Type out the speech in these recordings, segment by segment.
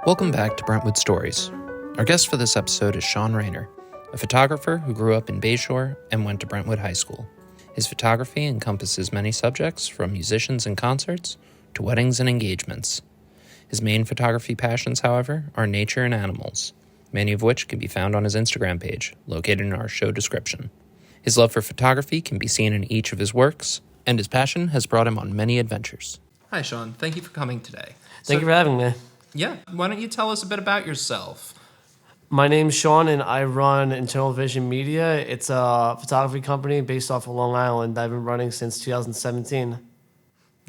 Welcome back to Brentwood Stories. Our guest for this episode is Sean Raynor, a photographer who grew up in Bayshore and went to Brentwood High School. His photography encompasses many subjects, from musicians and concerts to weddings and engagements. His main photography passions, however, are nature and animals, many of which can be found on his Instagram page, located in our show description. His love for photography can be seen in each of his works, and his passion has brought him on many adventures. Hi, Sean. Thank you for coming today. Thank you for having me. Yeah, why don't you tell us a bit about yourself? My name's Sean, and I run Internal Vision Media. It's a photography company based off of Long Island. I've been running since 2017.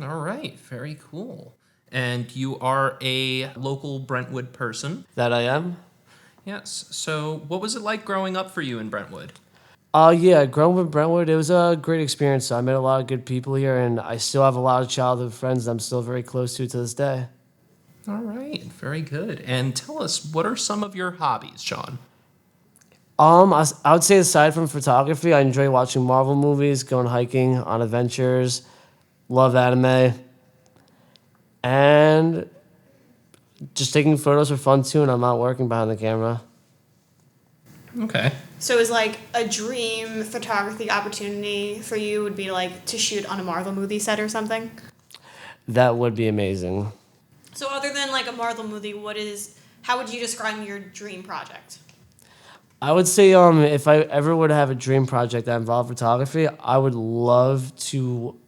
All right, very cool. And you are a local Brentwood person? That I am. Yes. So what was it like growing up for you in Brentwood? Growing up in Brentwood, it was a great experience. I met a lot of good people here, and I still have a lot of childhood friends that I'm still very close to this day. All right, very good. And tell us, what are some of your hobbies, Sean? I would say aside from photography, I enjoy watching Marvel movies, going hiking on adventures, love anime, and just taking photos for fun too, and I'm not working behind the camera. Okay. So is like a dream photography opportunity for you would be like to shoot on a Marvel movie set or something? That would be amazing. So other than like a Marvel movie, how would you describe your dream project? I would say if I ever would have a dream project that involved photography, I would love to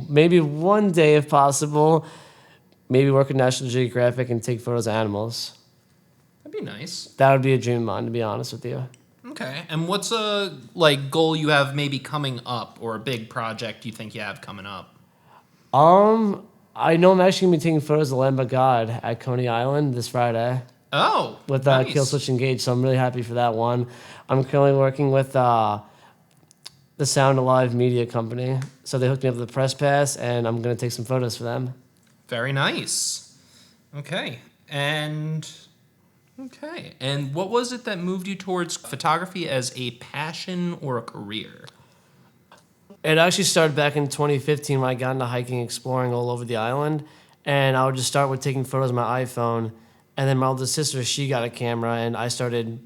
maybe one day, if possible, maybe work at National Geographic and take photos of animals. That'd be nice. That would be a dream of mine, to be honest with you. Okay. And what's a goal you have maybe coming up, or a big project you think you have coming up? I know I'm actually going to be taking photos of the Lamb of God at Coney Island this Friday. Oh, with nice. Kill Switch Engage, so I'm really happy for that one. I'm currently working with the Sound Alive Media Company, so they hooked me up with a press pass, and I'm going to take some photos for them. Very nice. Okay. And what was it that moved you towards photography as a passion or a career? It actually started back in 2015 when I got into hiking, exploring all over the island, and I would just start with taking photos on my iPhone. And then my older sister, she got a camera, and I started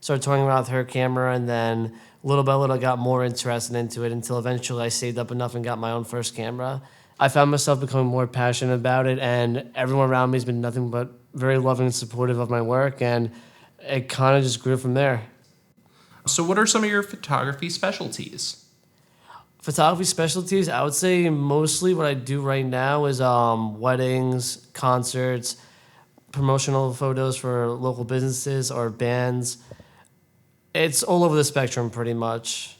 toying around with her camera, and then little by little got more interested into it until eventually I saved up enough and got my own first camera. I found myself becoming more passionate about it, and everyone around me has been nothing but very loving and supportive of my work, and it kind of just grew from there. So what are some of your photography specialties? Photography specialties, I would say mostly what I do right now is weddings, concerts, promotional photos for local businesses or bands. It's all over the spectrum pretty much.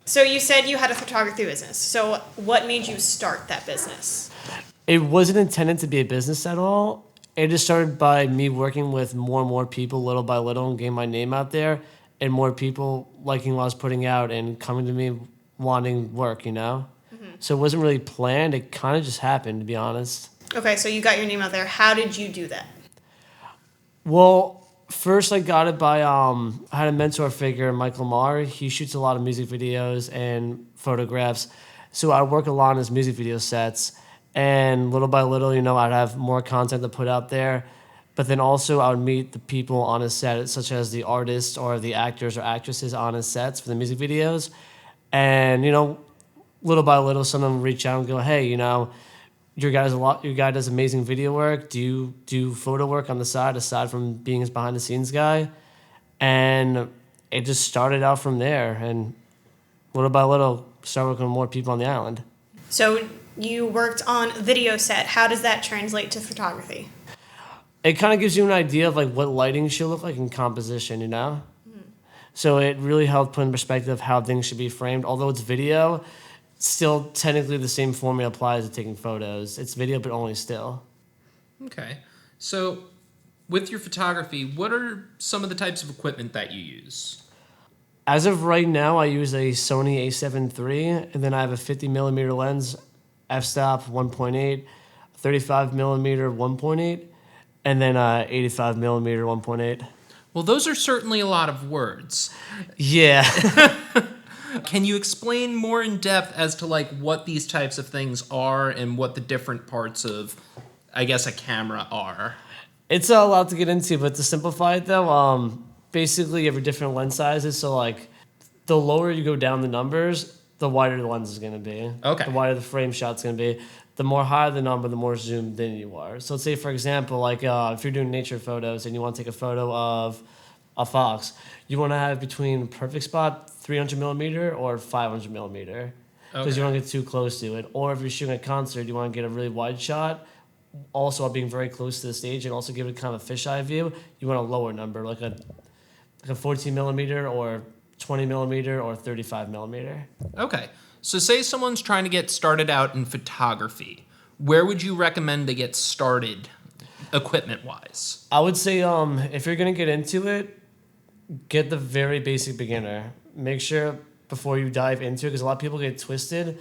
So you said you had a photography business. So what made you start that business? It wasn't intended to be a business at all. It just started by me working with more and more people little by little and getting my name out there, and more people liking what I was putting out and coming to me wanting work, you know? Mm-hmm. So it wasn't really planned. It kind of just happened, to be honest. Okay, so you got your name out there. How did you do that? Well, first I got it by, I had a mentor figure, Michael Marr. He shoots a lot of music videos and photographs. So I work a lot on his music video sets. And little by little, I'd have more content to put out there. But then also I would meet the people on his set, such as the artists or the actors or actresses on his sets for the music videos. And, little by little, some of them reach out and go, hey, your guy does amazing video work. Do you do photo work on the side, aside from being his behind-the-scenes guy? And it just started out from there. And little by little, started working with more people on the island. So you worked on a video set. How does that translate to photography? It kind of gives you an idea of what lighting should look like in composition, So it really helped put in perspective how things should be framed. Although it's video, still technically the same formula applies to taking photos. It's video, but only still. Okay. So with your photography, what are some of the types of equipment that you use? As of right now, I use a Sony a7 III, and then I have a 50mm lens, f-stop 1.8, 35mm 1.8, and then 85mm 1.8. Well, those are certainly a lot of words. Yeah. Can you explain more in depth as to what these types of things are and what the different parts of, I guess, a camera are? It's a lot to get into, but to simplify it though, basically you have different lens sizes. So like, the lower you go down the numbers, the wider the lens is going to be. Okay. The wider the frame shot's going to be. The more higher the number, the more zoomed in you are. So let's say, for example, like if you're doing nature photos and you want to take a photo of a fox, you want to have between perfect spot 300 millimeter or 500 millimeter because you don't get too close to it. Or if you're shooting a concert, you want to get a really wide shot. Also, while being very close to the stage and also give it kind of a fisheye view, you want a lower number, like a 14 millimeter or 20 millimeter or 35 millimeter. Okay. So say someone's trying to get started out in photography. Where would you recommend they get started equipment-wise? I would say if you're going to get into it, get the very basic beginner. Make sure before you dive into it, because a lot of people get twisted.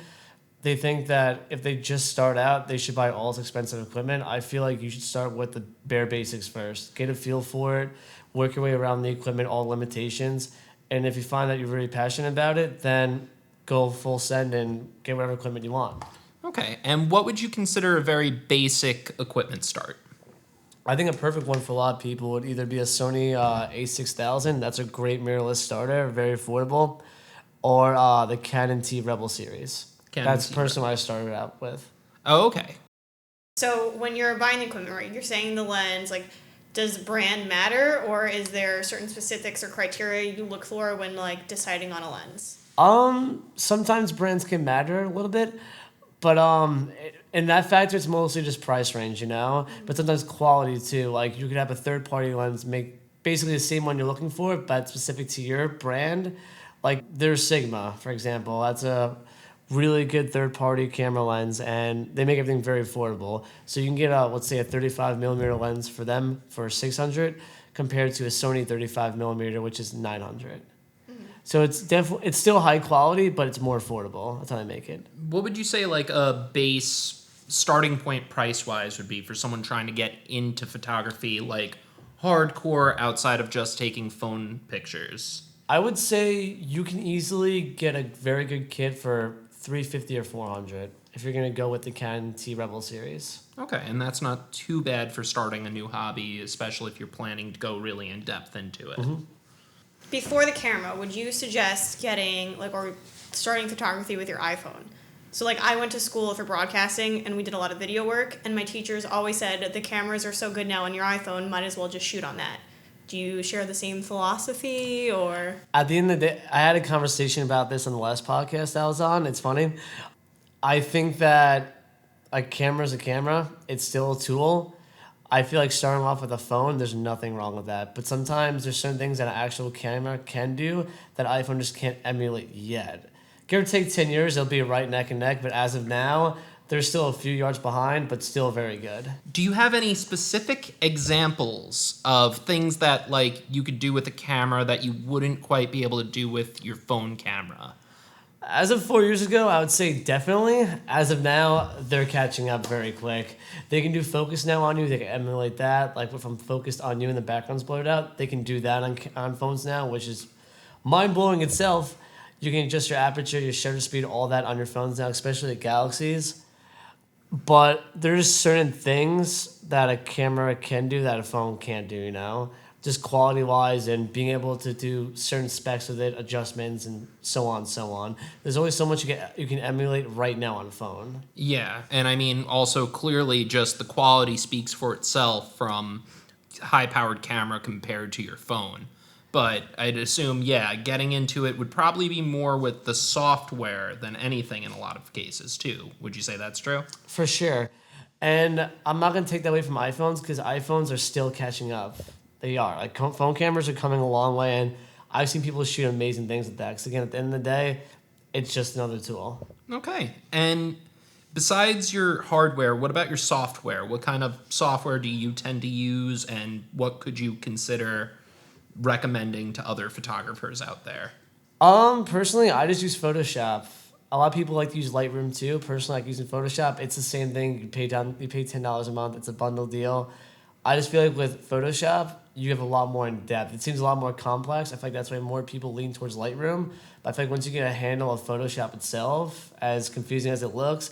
They think that if they just start out, they should buy all this expensive equipment. I feel like you should start with the bare basics first. Get a feel for it, work your way around the equipment, all limitations. And if you find that you're really passionate about it, then go full send and get whatever equipment you want. Okay. And what would you consider a very basic equipment start? I think a perfect one for a lot of people would either be a Sony a6000. That's a great mirrorless starter, very affordable. Or the Canon T Rebel series. That's personally what I started out with. Oh, okay. So when you're buying the equipment, right, you're saying the lens, like, does brand matter, or is there certain specifics or criteria you look for when like deciding on a lens? Sometimes brands can matter a little bit, but in that factor, it's mostly just price range, you know. But sometimes quality too. Like you could have a third-party lens make basically the same one you're looking for, but specific to your brand. Like there's Sigma, for example. That's a really good third-party camera lens, and they make everything very affordable. So you can get let's say a 35 millimeter lens for them for $600, compared to a Sony 35 millimeter, which is $900. So it's still high quality, but it's more affordable. That's how they make it. What would you say like a base starting point price-wise would be for someone trying to get into photography, like hardcore outside of just taking phone pictures? I would say you can easily get a very good kit for $350 or $400 if you're gonna go with the Canon T Rebel series. Okay, and that's not too bad for starting a new hobby, especially if you're planning to go really in depth into it. Mm-hmm. Before the camera, would you suggest getting or starting photography with your iPhone? So like I went to school for broadcasting and we did a lot of video work, and my teachers always said the cameras are so good now on your iPhone, might as well just shoot on that. Do you share the same philosophy, or? At the end of the day, I had a conversation about this on the last podcast I was on. It's funny. I think that a camera's a camera. It's still a tool. I feel like starting off with a phone, there's nothing wrong with that. But sometimes there's certain things that an actual camera can do that iPhone just can't emulate yet. Give or take 10 years, they'll be right neck and neck. But as of now, they're still a few yards behind, but still very good. Do you have any specific examples of things that like you could do with a camera that you wouldn't quite be able to do with your phone camera? As of 4 years ago, I would say definitely. As of now, they're catching up very quick. They can do focus now on you. They can emulate that. Like if I'm focused on you and the background's blurred out, they can do that on phones now, which is mind-blowing itself. You can adjust your aperture, your shutter speed, all that on your phones now, especially the Galaxies. But there's certain things that a camera can do that a phone can't do, you know? Just quality-wise and being able to do certain specs with it, adjustments, and so on, so on. There's always so much you can emulate right now on a phone. Yeah, and I mean, also clearly just the quality speaks for itself from high-powered camera compared to your phone. But I'd assume, yeah, getting into it would probably be more with the software than anything in a lot of cases, too. Would you say that's true? For sure. And I'm not going to take that away from iPhones because iPhones are still catching up. They are. Like phone cameras are coming a long way, and I've seen people shoot amazing things with that. Because again, at the end of the day, it's just another tool. Okay. And besides your hardware, what about your software? What kind of software do you tend to use, and what could you consider recommending to other photographers out there? Personally, I just use Photoshop. A lot of people like to use Lightroom too. Personally, I like using Photoshop. It's the same thing. You pay $10 a month. It's a bundle deal. I just feel like with Photoshop, you have a lot more in depth. It seems a lot more complex. I feel like that's why more people lean towards Lightroom. But I feel like once you get a handle of Photoshop itself, as confusing as it looks,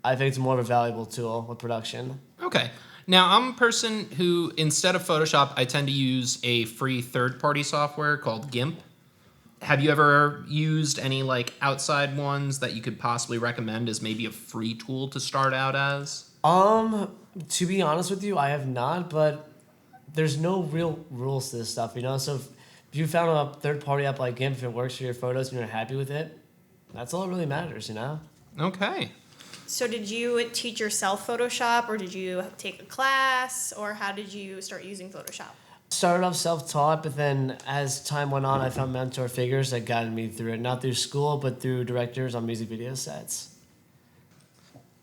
I think it's more of a valuable tool with production. Okay. Now, I'm a person who, instead of Photoshop, I tend to use a free third-party software called GIMP. Have you ever used any like outside ones that you could possibly recommend as maybe a free tool to start out as? To be honest with you, I have not, but there's no real rules to this stuff, you know? So if you found a third-party app like GIMP, if it works for your photos and you're happy with it, that's all that really matters, you know? Okay. So did you teach yourself Photoshop, or did you take a class, or how did you start using Photoshop? Started off self-taught, but then as time went on, I found mentor figures that guided me through it. Not through school, but through directors on music video sets.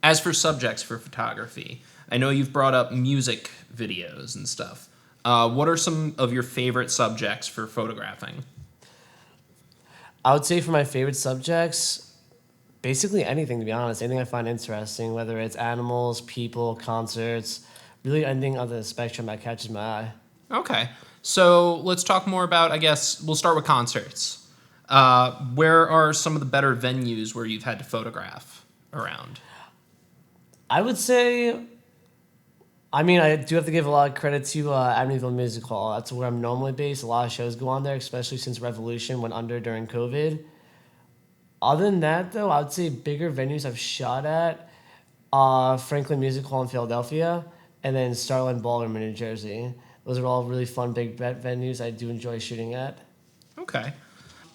As for subjects for photography, I know you've brought up music videos and stuff. What are some of your favorite subjects for photographing? I would say for my favorite subjects, basically anything, to be honest. Anything I find interesting, whether it's animals, people, concerts, really anything on the spectrum that catches my eye. Okay. So let's talk more about, I guess, we'll start with concerts. Where are some of the better venues where you've had to photograph around? I would say, I mean, I do have to give a lot of credit to Amityville Music Hall. That's where I'm normally based. A lot of shows go on there, especially since Revolution went under during COVID. Other than that, though, I would say bigger venues I've shot at, Franklin Music Hall in Philadelphia, and then Starland Ballroom in New Jersey. Those are all really fun, big venues I do enjoy shooting at. Okay.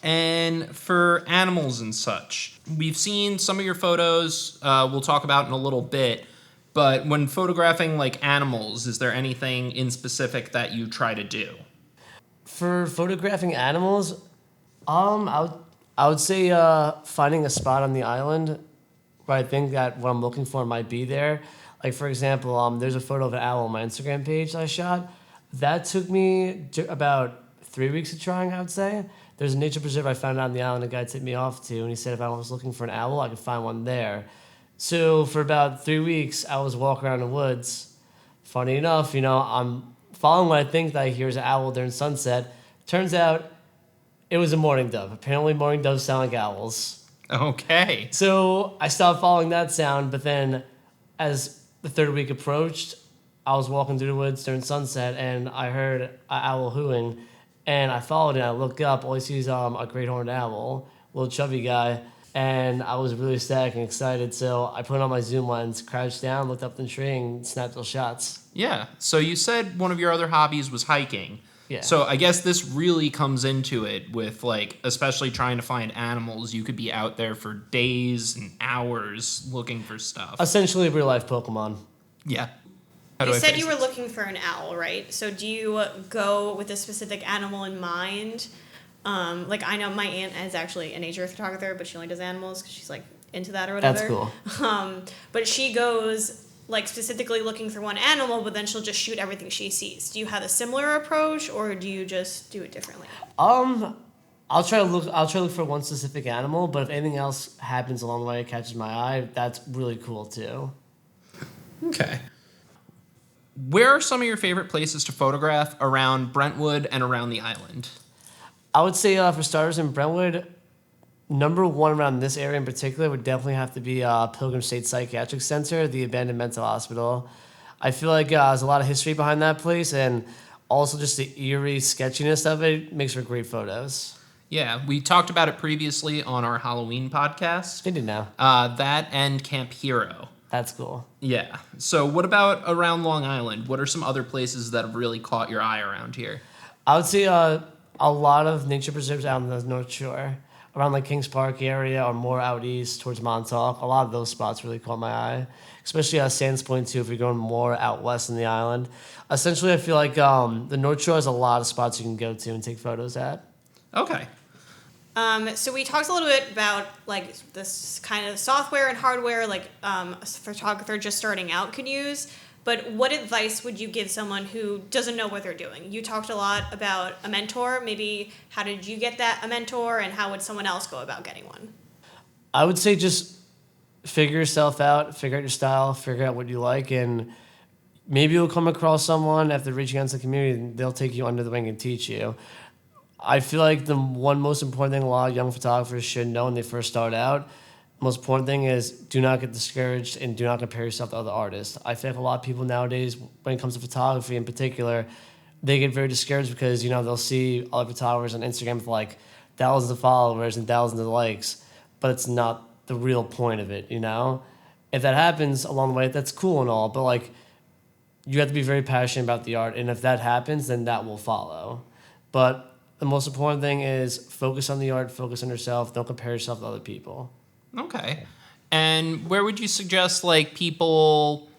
And for animals and such, we've seen some of your photos we'll talk about in a little bit, but when photographing like animals, is there anything in specific that you try to do? For photographing animals, I would say finding a spot on the island where I think that what I'm looking for might be there. Like, for example, there's a photo of an owl on my Instagram page that I shot. That took me about 3 weeks of trying, I would say. There's a nature preserve I found on the island a guy tipped me off to, and he said if I was looking for an owl, I could find one there. So for about 3 weeks, I was walking around the woods. Funny enough, you know, I'm following what I think that I hear is an owl during sunset. Turns out it was a mourning dove. Apparently mourning doves sound like owls. Okay. So I stopped following that sound, but then as the third week approached, I was walking through the woods during sunset, and I heard an owl hooting, and I followed it. I looked up. All I see is a great horned owl, little chubby guy, and I was really ecstatic and excited. So I put on my zoom lens, crouched down, looked up the tree, and snapped those shots. Yeah. So you said one of your other hobbies was hiking. Yeah. So I guess this really comes into it with, like, especially trying to find animals. You could be out there for days and hours looking for stuff. Essentially, real life Pokemon. Yeah. You said you were looking for an owl, right? So do you go with a specific animal in mind? Like, I know my aunt is actually a nature photographer, but she only does animals because she's, like, into that or whatever. That's cool. But she goes, like, specifically looking for one animal, but then she'll just shoot everything she sees. Do you have a similar approach, or do you just do it differently? I'll try to look for one specific animal, but if anything else happens along the way that catches my eye, that's really cool too. Okay. Where are some of your favorite places to photograph around Brentwood and around the island? I would say for starters in Brentwood, number one around this area in particular would definitely have to be Pilgrim State Psychiatric Center, the abandoned mental hospital. I feel like there's a lot of history behind that place, and also just the eerie sketchiness of it makes for great photos. Yeah, we talked about it previously on our Halloween podcast. They did now. That and Camp Hero. That's cool. Yeah. So what about around Long Island? What are some other places that have really caught your eye around here? I would say a lot of nature preserves out on the North Shore, around like Kings Park area or more out east towards Montauk. A lot of those spots really caught my eye, especially Sands Point too if you're going more out west in the island. Essentially, I feel like the North Shore has a lot of spots you can go to and take photos at. Okay. So we talked a little bit about like this kind of software and hardware like a photographer just starting out could use, but what advice would you give someone who doesn't know what they're doing? You talked a lot about a mentor. Maybe how did you get a mentor, and how would someone else go about getting one? I would say just figure yourself out, figure out your style, figure out what you like, and maybe you'll come across someone after reaching out to the community and they'll take you under the wing and teach you. I feel like the one most important thing a lot of young photographers should know when they first start out, Most important thing is do not get discouraged and do not compare yourself to other artists. I feel like a lot of people nowadays, when it comes to photography in particular, they get very discouraged because, they'll see other photographers on Instagram with like thousands of followers and thousands of likes, but it's not the real point of it, If that happens along the way, that's cool and all, but like you have to be very passionate about the art, and if that happens, then that will follow. But the most important thing is focus on the art, focus on yourself, don't compare yourself to other people. Okay. And where would you suggest like people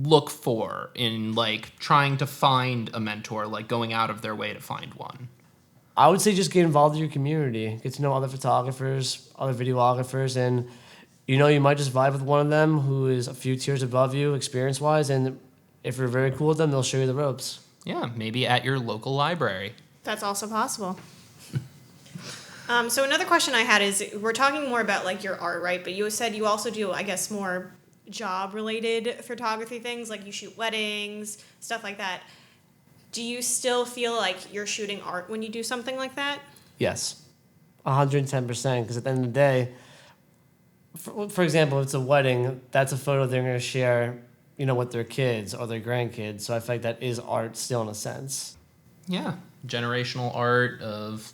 look for in like trying to find a mentor, like going out of their way to find one? I would say just get involved in your community, get to know other photographers, other videographers, and you might just vibe with one of them who is a few tiers above you experience-wise, and if you're very cool with them, they'll show you the ropes. Yeah, maybe at your local library. That's also possible. So another question I had is, we're talking more about like your art, right? But you said you also do, I guess, more job-related photography things, like you shoot weddings, stuff like that. Do you still feel like you're shooting art when you do something like that? Yes, 110%, because at the end of the day, for example, if it's a wedding, that's a photo they're going to share, with their kids or their grandkids. So I feel like that is art still in a sense. Yeah, generational art of,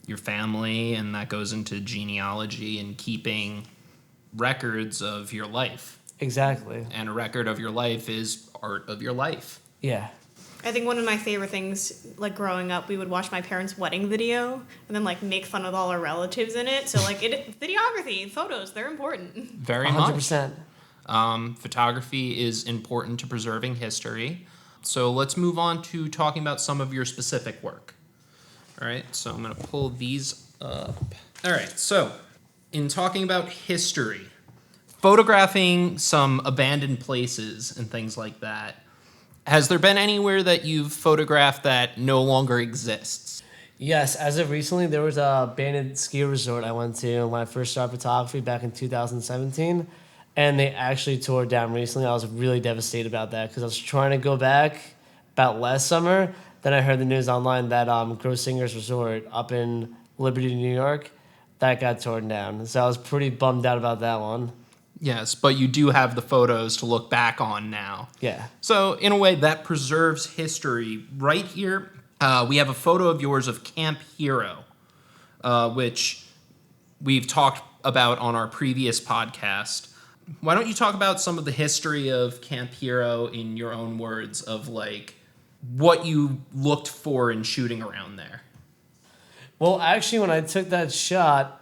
your family, and that goes into genealogy and keeping records of your life. Exactly. And a record of your life is art of your life. Yeah. I think one of my favorite things, like growing up, we would watch my parents' wedding video and then like make fun of all our relatives in it. So like videography, photos, they're important. Very 100%. much. Photography is important to preserving history. So let's move on to talking about some of your specific work. All right, so I'm going to pull these up. All right, so in talking about history, photographing some abandoned places and things like that, has there been anywhere that you've photographed that no longer exists? Yes, as of recently, there was a abandoned ski resort I went to when I first started photography back in 2017, and they actually tore it down recently. I was really devastated about that because I was trying to go back about last summer. Then I heard the news online that Grossinger's Resort up in Liberty, New York, that got torn down. So I was pretty bummed out about that one. Yes, but you do have the photos to look back on now. Yeah. So in a way, that preserves history. Right here, we have a photo of yours of Camp Hero, which we've talked about on our previous podcast. Why don't you talk about some of the history of Camp Hero in your own words of like what you looked for in shooting around there? Well, actually, when I took that shot,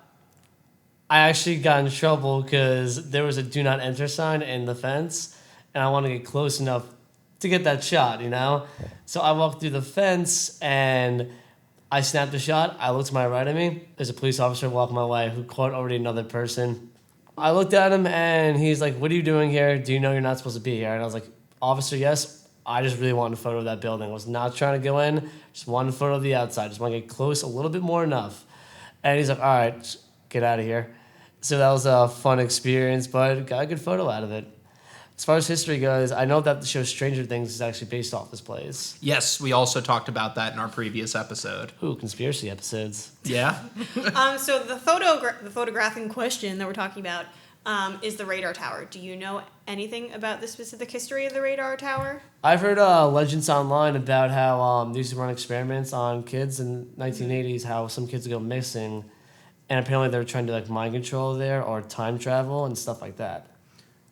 I actually got in trouble because there was a do not enter sign in the fence, and I wanted to get close enough to get that shot, So I walked through the fence, and I snapped the shot. I looked to my right of me. There's a police officer walking my way who caught already another person. I looked at him, and he's like, "What are you doing here? Do you know you're not supposed to be here?" And I was like, "Officer, yes. I just really wanted a photo of that building. I was not trying to go in. Just wanted a photo of the outside. Just want to get close a little bit more enough." And he's like, "All right, just get out of here." So that was a fun experience, but got a good photo out of it. As far as history goes, I know that the show Stranger Things is actually based off this place. Yes, we also talked about that in our previous episode. Ooh, conspiracy episodes. Yeah? So the photographing question that we're talking about is the radar tower. Do you know anything about the specific history of the radar tower? I've heard legends online about how they used to run experiments on kids in the 1980s, how some kids would go missing, and apparently they were trying to like mind control there or time travel and stuff like that.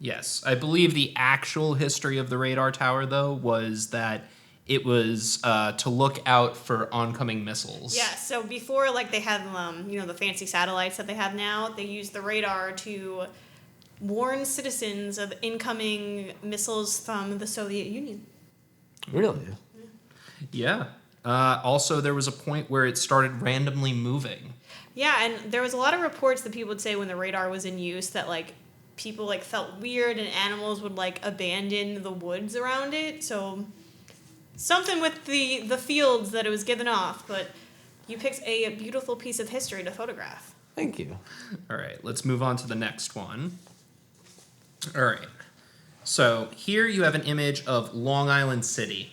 Yes. I believe the actual history of the radar tower, though, was that it was to look out for oncoming missiles. Yeah, so before like they had the fancy satellites that they have now, they used the radar to warn citizens of incoming missiles from the Soviet Union. Really? Yeah. Also, there was a point where it started randomly moving. Yeah, and there was a lot of reports that people would say when the radar was in use that like people like felt weird and animals would like abandon the woods around it. So something with the fields that it was given off, but you picked a beautiful piece of history to photograph. Thank you. All right, let's move on to the next one. All right. So here you have an image of Long Island City.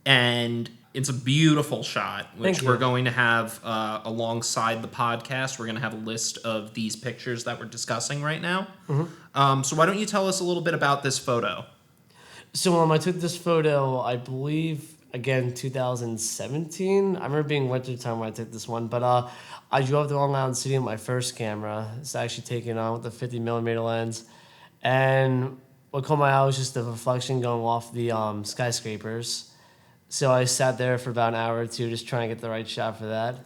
And It's a beautiful shot, which Thank you. we're going to have alongside the podcast. We're going to have a list of these pictures that we're discussing right now. So why don't you tell us a little bit about this photo? So I took this photo, I believe, again, 2017. I remember being wintertime when I took this one, but I drove to Long Island City with my first camera. It's actually taken on with a 50 millimeter lens. And what caught my eye was just the reflection going off the skyscrapers. So I sat there for about an hour or two just trying to get the right shot for that.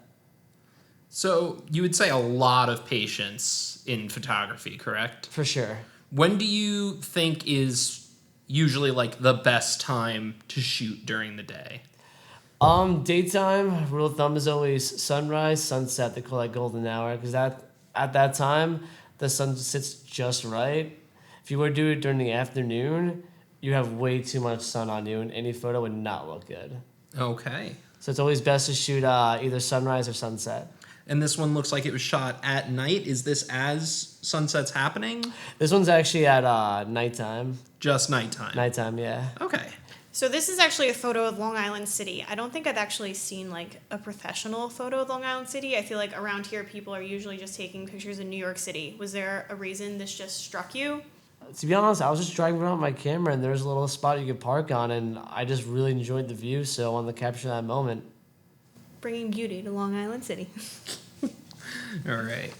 So you would say a lot of patience in photography, correct? For sure. When do you think is usually like the best time to shoot during the day? Daytime, rule of thumb is always sunrise, sunset. They call that golden hour because at that time, the sun sits just right. If you were to do it during the afternoon, you have way too much sun on you, and any photo would not look good. Okay. So it's always best to shoot either sunrise or sunset. And this one looks like it was shot at night. Is this as sunset's happening? This one's actually at nighttime. Just nighttime. Nighttime, yeah. Okay. So this is actually a photo of Long Island City. I don't think I've actually seen like a professional photo of Long Island City. I feel like around here people are usually just taking pictures in New York City. Was there a reason this just struck you? To be honest, I was just driving around with my camera, and there was a little spot you could park on, and I just really enjoyed the view, so I wanted to capture that moment. Bringing beauty to Long Island City. All right.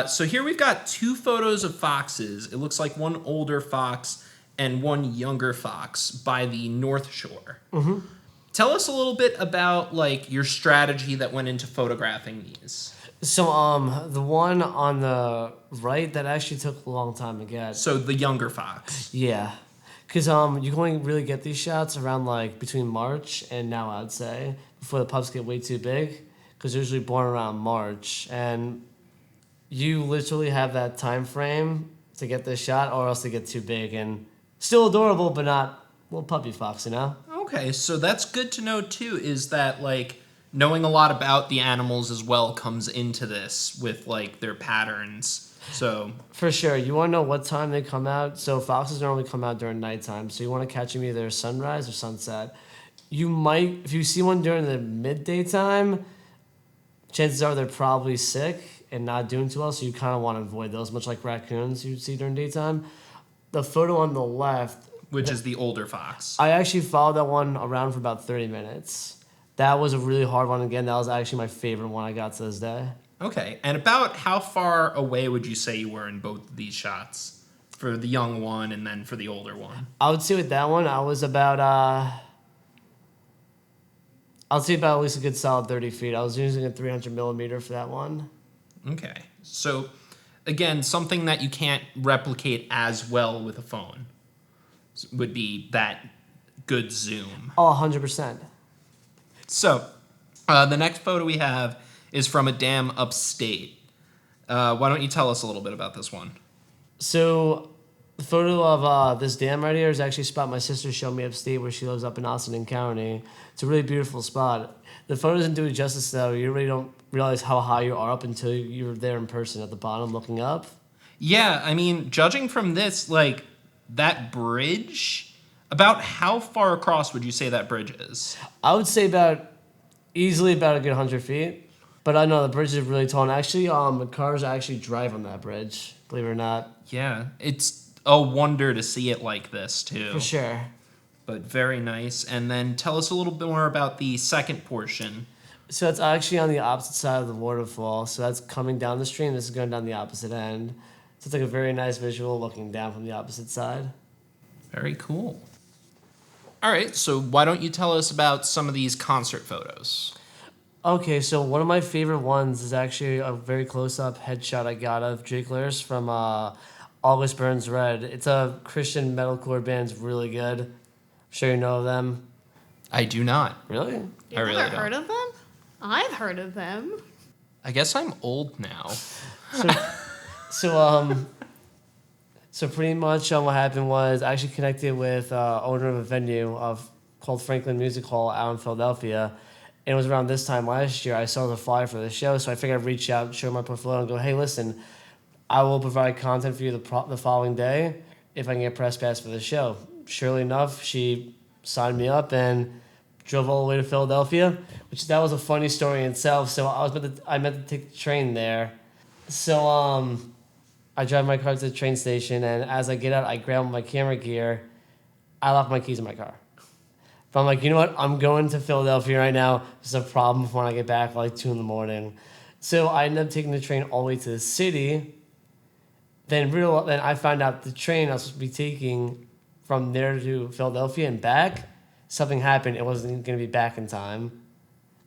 So here we've got two photos of foxes. It looks like one older fox and one younger fox by the North Shore. Mm-hmm. Tell us a little bit about like your strategy that went into photographing these. So the one on the right, that actually took a long time to get. So the younger fox. Yeah. Because you can only really get these shots around like between March and now, I'd say, before the pups get way too big. Because they're usually born around March. And you literally have that time frame to get this shot, or else they get too big and still adorable, but not a little puppy fox, you know? Okay, so that's good to know too, is that like knowing a lot about the animals as well comes into this with like their patterns. So for sure, you want to know what time they come out. So foxes normally come out during nighttime, so you want to catch them either sunrise or sunset. You might, if you see one during the midday time, chances are they're probably sick and not doing too well, so you kind of want to avoid those, much like raccoons you see during daytime. The photo on the left, which is the older fox. I actually followed that one around for about 30 minutes. That was a really hard one. Again, that was actually my favorite one I got to this day. Okay, and about how far away would you say you were in both of these shots? For the young one and then for the older one? I would say with that one, I was about, I'll say about at least a good solid 30 feet. I was using a 300 millimeter for that one. Okay, so again, something that you can't replicate as well with a phone would be that good zoom. Oh, 100%. So, the next photo we have is from a dam upstate. Why don't you tell us a little bit about this one? So, the photo of this dam right here is actually a spot my sister showed me upstate where she lives up in Austin County. It's a really beautiful spot. The photo doesn't do it justice, though. You really don't realize how high you are up until you're there in person at the bottom looking up. Yeah, I mean, judging from this, like, that bridge, about how far across would you say that bridge is? I would say easily about a good 100 feet. But I know the bridge is really tall. And actually, the cars actually drive on that bridge, believe it or not. Yeah, it's a wonder to see it like this, too. For sure. But very nice. And then tell us a little bit more about the second portion. So it's actually on the opposite side of the waterfall. So that's coming down the stream. This is going down the opposite end. So it's like a very nice visual looking down from the opposite side. Very cool. All right, so why don't you tell us about some of these concert photos? Okay, so one of my favorite ones is actually a very close-up headshot I got of Drake Lewis from August Burns Red. It's a Christian metalcore band. It's really good. I'm sure you know of them. I do not. Really? You've I really never don't. heard of them? I've heard of them. I guess I'm old now. So pretty much what happened was I actually connected with owner of a venue called Franklin Music Hall out in Philadelphia. And it was around this time last year I saw the flyer for the show, so I figured I'd reach out, show my portfolio, and go, hey, listen, I will provide content for you the following day if I can get press pass for the show. Surely enough, she signed me up and drove all the way to Philadelphia, which that was a funny story in itself. So I meant to take the train there. So I drive my car to the train station, and as I get out, I grab my camera gear. I lock my keys in my car. But I'm like, you know what? I'm going to Philadelphia right now. There's a problem when I get back like 2 a.m. So I ended up taking the train all the way to the city. Then I found out the train I was supposed to be taking from there to Philadelphia and back, something happened. It wasn't going to be back in time.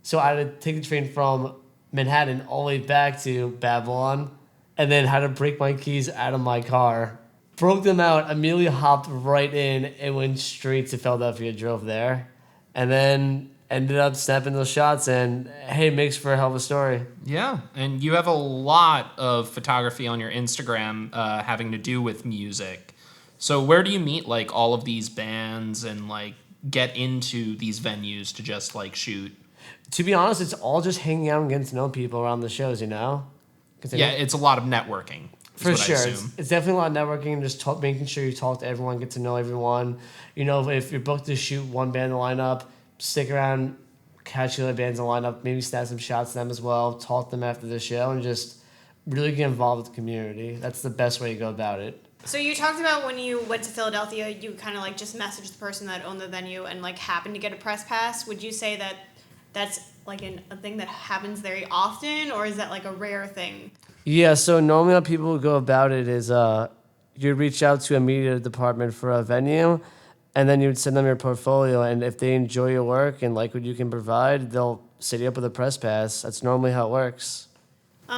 So I had to take the train from Manhattan all the way back to Babylon, and then had to break my keys out of my car. Broke them out, immediately hopped right in, and went straight to Philadelphia, drove there, and then ended up snapping those shots, and hey, it makes for a hell of a story. Yeah, and you have a lot of photography on your Instagram having to do with music. So where do you meet like all of these bands and like get into these venues to just like shoot? To be honest, it's all just hanging out and getting to know people around the shows, you know? Yeah, it's a lot of networking. For sure. It's definitely a lot of networking, just making sure you talk to everyone, get to know everyone. You know, if you're booked to shoot one band in the lineup, stick around, catch the other bands in the lineup, maybe snap some shots to them as well, talk to them after the show, and just really get involved with the community. That's the best way to go about it. So you talked about when you went to Philadelphia, you kind of like just messaged the person that owned the venue and like happened to get a press pass. Would you say that that's like a thing that happens very often, or is that like a rare thing? Yeah, so normally how people go about it is you reach out to a media department for a venue, and then you would send them your portfolio, and if they enjoy your work and like what you can provide, they'll set you up with a press pass. That's normally how it works.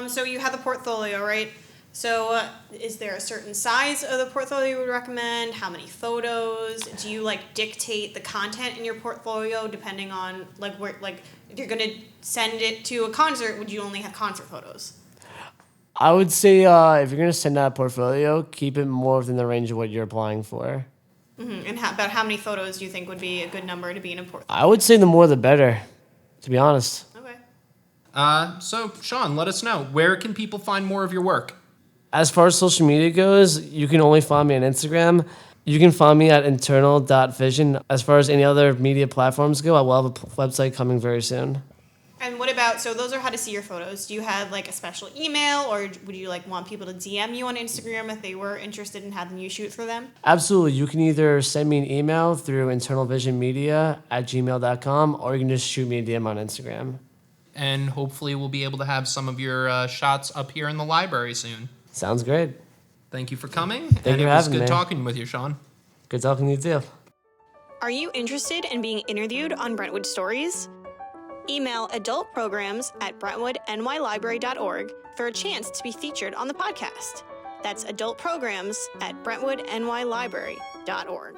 So you have the portfolio, right? So is there a certain size of the portfolio you would recommend? How many photos? Do you like dictate the content in your portfolio depending on like where, like if you're gonna send it to a concert, would you only have concert photos? I would say if you're gonna send out a portfolio, keep it more within the range of what you're applying for. Mm-hmm. And about how many photos do you think would be a good number to be in a portfolio? I would say the more the better, to be honest. Okay. So Sean, let us know, where can people find more of your work? As far as social media goes, you can only find me on Instagram. You can find me at internal.vision. As far as any other media platforms go, I will have a website coming very soon. And what about, so those are how to see your photos. Do you have like a special email, or would you like want people to DM you on Instagram if they were interested in having you shoot for them? Absolutely. You can either send me an email through internalvisionmedia@gmail.com, or you can just shoot me a DM on Instagram. And hopefully we'll be able to have some of your shots up here in the library soon. Sounds great. Thank you for coming. Thank you for having me. It was good talking with you, Sean. Good talking to you too. Are you interested in being interviewed on Brentwood Stories? Email adultprograms@brentwoodnylibrary.org for a chance to be featured on the podcast. That's adultprograms@brentwoodnylibrary.org.